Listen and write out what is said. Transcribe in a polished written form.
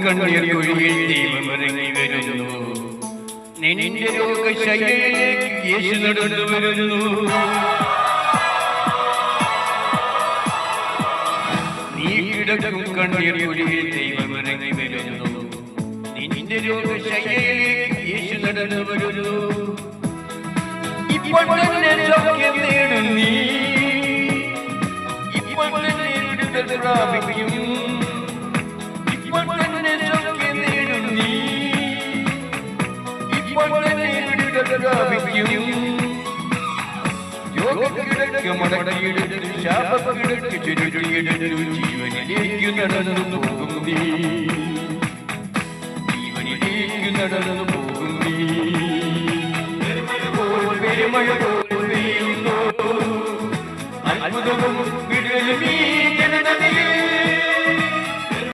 കണ്ണീർ കുഴിയിൽ ദൈവമിറങ്ങി വരുന്നു. നിന്റെ രോഗശയ്യയിലേക്ക് യേശു നടന്നു വരുന്നു. നീ കിടക്കും കണ്ണീർ കുഴിയിൽ ദൈവമിറങ്ങി വരുന്നു. നിന്റെ രോഗശയ്യയിലേക്ക് യേശു നടന്നു വരുന്നു. ഇപ്പോൾ തന്നെ സൗഖ്യം നേടും നീ. ഇപ്പോൾ തന്നെ വിടുതൽ പ്രാപിക്കും. ഇപ്പോൾ തന്നെ സൗഖ്യം നേടും നീ. ഇപ്പോൾ തന്നെ വിടുതൽ പ്രാപിക്കും. രോഗക്കിടക്ക് മടക്കിയെടുത്ത് ശാപക്കിടക്ക് ചുരുട്ടിയെടുത്തു ജീവനിലേക്ക് നടന്നു പോകും നീ. ജീവനിലേക്ക് നടന്നു പോകും നീ. പെരുമഴ പോൽ പെയ്യുന്നു. അത്ഭുതവും വിടുതലും ഈ ജനതയിൽ